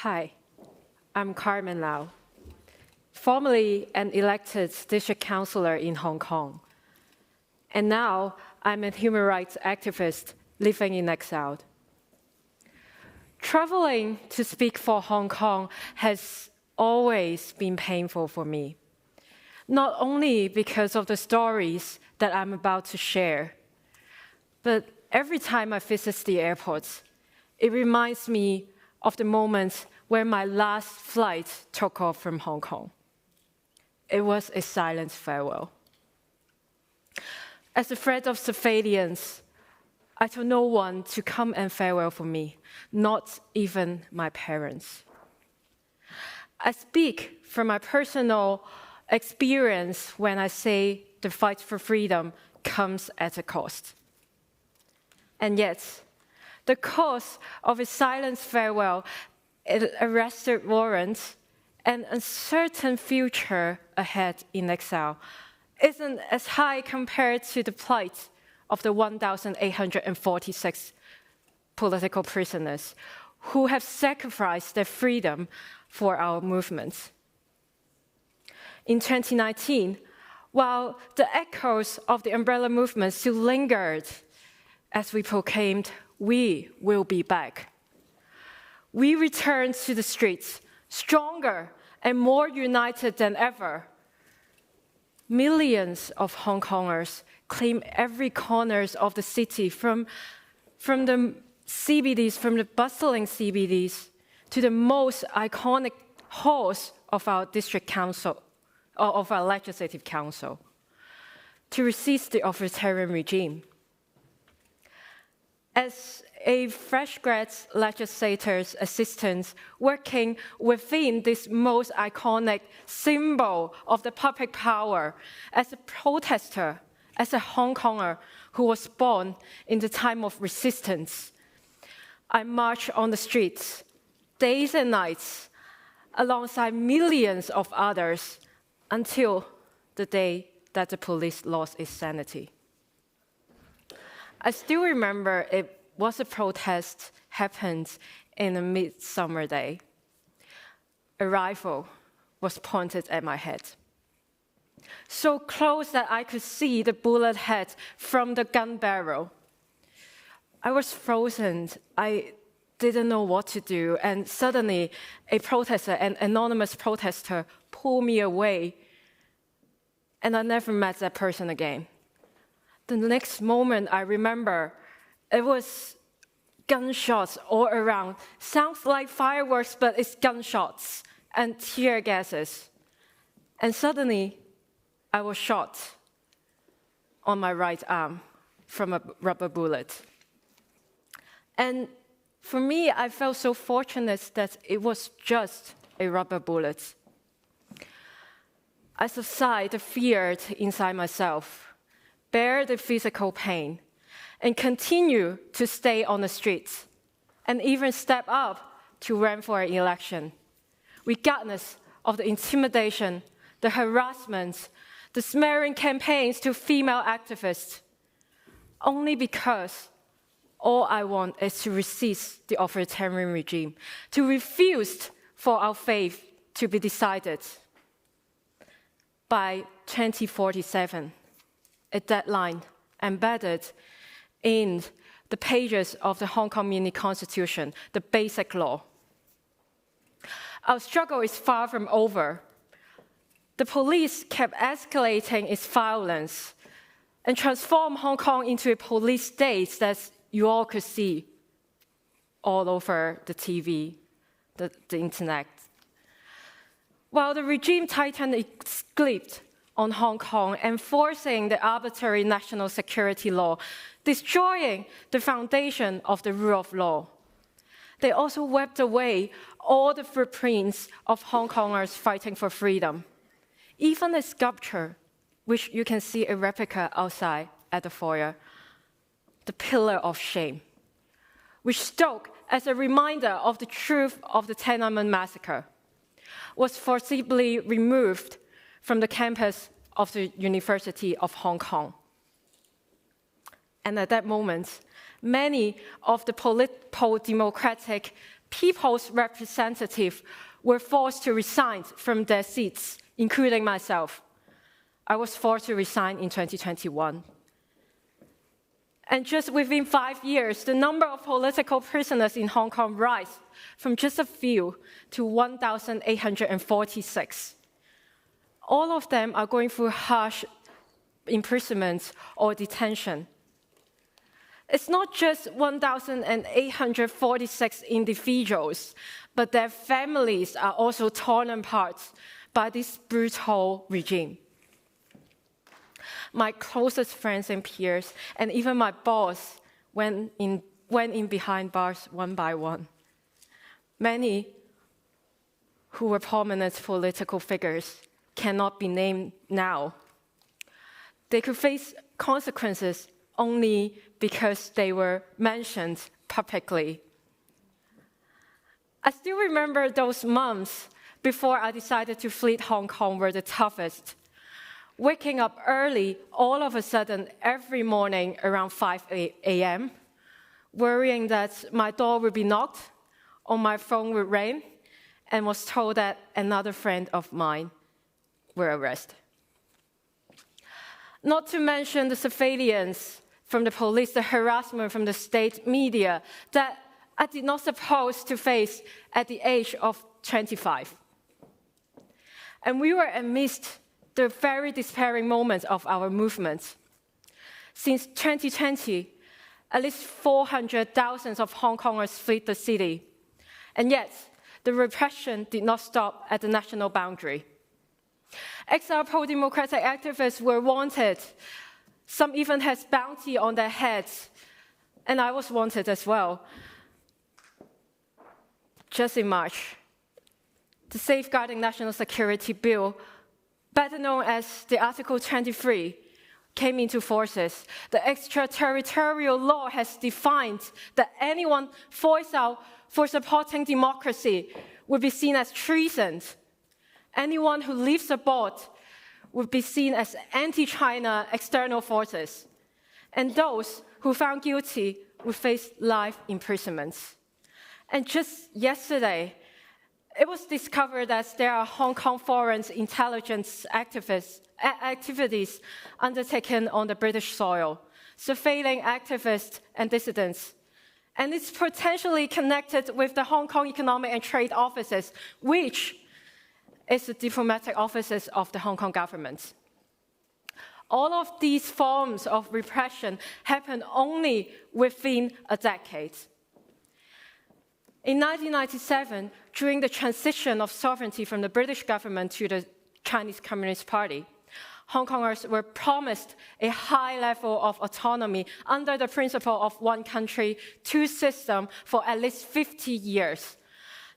Hi, I'm Carmen now, formerly an elected district councillor in Hong Kong. And now I'm a human rights activist living in exile. Traveling to speak for Hong Kong has always been painful for me, not only because of the stories that I'm about to share, but every time I visit the airport, it reminds me of the moment when my last flight took off from Hong Kong. It was a silent farewell. As a threat of surveillance, I told no one to come and farewell for me, not even my parents. I speak from my personal experience when I say the fight for freedom comes at a cost. And yet, the cost of a silent farewell, an arrested warrant, and a certain future ahead in exile isn't as high compared to the plight of the 1,846 political prisoners who have sacrificed their freedom for our movement. In 2019, while the echoes of the umbrella movement still lingered as we proclaimed, "We will be back," we returned to the streets, stronger and more united than ever. Millions of Hong Kongers claim every corner of the city, from the CBDs, from the bustling CBDs, to the most iconic halls of our district council, or of our legislative council, to resist the authoritarian regime. As a fresh grad legislator's assistant working within this most iconic symbol of the public power, as a protester, as a Hong Konger who was born in the time of resistance, I marched on the streets days and nights alongside millions of others until the day that the police lost its sanity. I still remember it was a protest happened in a midsummer day. A rifle was pointed at my head, so close that I could see the bullet head from the gun barrel. I was frozen. I didn't know what to do, and suddenly a protester, an anonymous protester, pulled me away, and I never met that person again. The next moment I remember, it was gunshots all around. Sounds like fireworks, but it's gunshots and tear gases. And suddenly, I was shot on my right arm from a rubber bullet. And for me, I felt so fortunate that it was just a rubber bullet. I subsided the fear inside myself, bear the physical pain, and continue to stay on the streets, and even step up to run for an election, regardless of the intimidation, the harassment, the smearing campaigns to female activists, only because all I want is to resist the authoritarian regime, to refuse for our faith to be decided. By 2047, a deadline embedded in the pages of the Hong Kong Mini Constitution, the Basic Law. Our struggle is far from over. The police kept escalating its violence and transformed Hong Kong into a police state that you all could see all over the TV, the internet. While the regime tightened its grip on Hong Kong, enforcing the arbitrary national security law, destroying the foundation of the rule of law, they also wiped away all the footprints of Hong Kongers fighting for freedom. Even a sculpture, which you can see a replica outside at the foyer, the Pillar of Shame, which stood as a reminder of the truth of the Tiananmen massacre, was forcibly removed from the campus of the University of Hong Kong. And at that moment, many of the democratic people's representatives were forced to resign from their seats, including myself. I was forced to resign in 2021. And just within 5 years, the number of political prisoners in Hong Kong rose from just a few to 1,846. All of them are going through harsh imprisonment or detention. It's not just 1,846 individuals, but their families are also torn apart by this brutal regime. My closest friends and peers, and even my boss, went in behind bars one by one. Many who were prominent political figures cannot be named now. They could face consequences only because they were mentioned publicly. I still remember those months before I decided to flee Hong Kong were the toughest. Waking up early, all of a sudden, every morning around 5 a.m., worrying that my door would be knocked or my phone would ring, and was told that another friend of mine were arrested. Not to mention the surveillance from the police, the harassment from the state media that I did not suppose to face at the age of 25. And we were amidst the very despairing moments of our movement. Since 2020, at least 400,000 of Hong Kongers fled the city. And yet, the repression did not stop at the national boundary. Exiled pro-democratic activists were wanted. Some even had bounty on their heads. And I was wanted as well. Just in March, the Safeguarding National Security Bill, better known as the Article 23, came into force. The extraterritorial law has defined that anyone voiced out for supporting democracy would be seen as treason. Anyone who leaves the board would be seen as anti-China external forces. And those who found guilty would face life imprisonment. And just yesterday, it was discovered that there are Hong Kong foreign intelligence activities undertaken on the British soil, surveilling activists and dissidents. And it's potentially connected with the Hong Kong Economic and Trade Offices, which is the diplomatic offices of the Hong Kong government. All of these forms of repression happened only within a decade. In 1997, during the transition of sovereignty from the British government to the Chinese Communist Party, Hong Kongers were promised a high level of autonomy under the principle of one country, two systems for at least 50 years.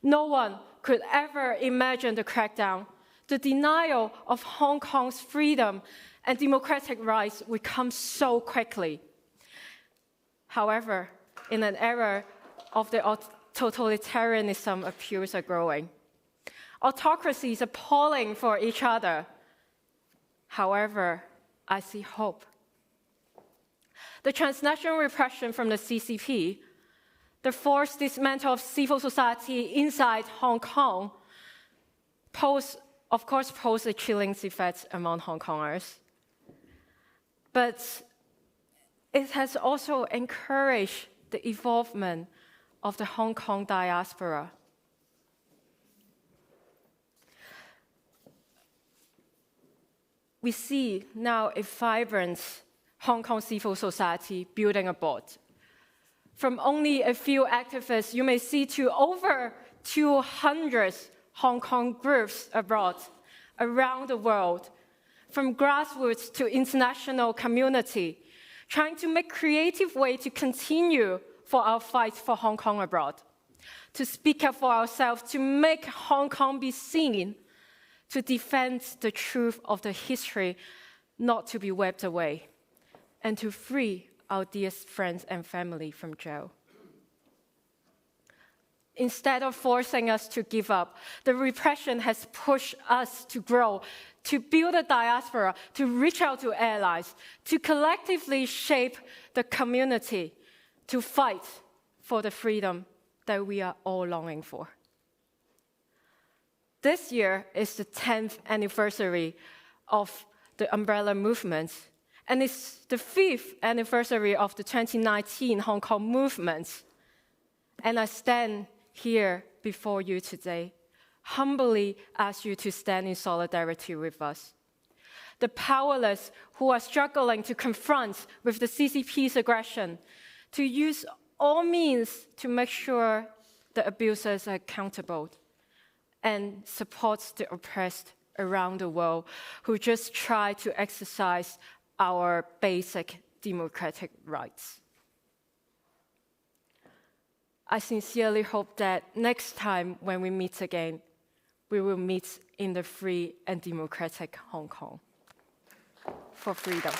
No one could ever imagine the crackdown. The denial of Hong Kong's freedom and democratic rights would come so quickly. However, in an era of the totalitarianism, appeals are growing. Autocracies are pulling for each other. However, I see hope. The transnational repression from the CCP, the forced dismantling of civil society inside Hong Kong, of course, pose a chilling effect among Hong Kongers. But it has also encouraged the evolvement of the Hong Kong diaspora. We see now a vibrant Hong Kong civil society building abroad. From only a few activists, you may see to over 200 Hong Kong groups abroad, around the world, from grassroots to international community, trying to make creative way to continue for our fight for Hong Kong abroad, to speak up for ourselves, to make Hong Kong be seen, to defend the truth of the history, not to be wiped away, and to free our dearest friends and family from jail. Instead of forcing us to give up, the repression has pushed us to grow, to build a diaspora, to reach out to allies, to collectively shape the community, to fight for the freedom that we are all longing for. This year is the 10th anniversary of the umbrella movement, and it's the 5th anniversary of the 2019 Hong Kong movement. And I stand here before you today, humbly ask you to stand in solidarity with us. The powerless who are struggling to confront with the CCP's aggression, to use all means to make sure the abusers are accountable, and support the oppressed around the world who just try to exercise our basic democratic rights. I sincerely hope that next time when we meet again, we will meet in the free and democratic Hong Kong for freedom.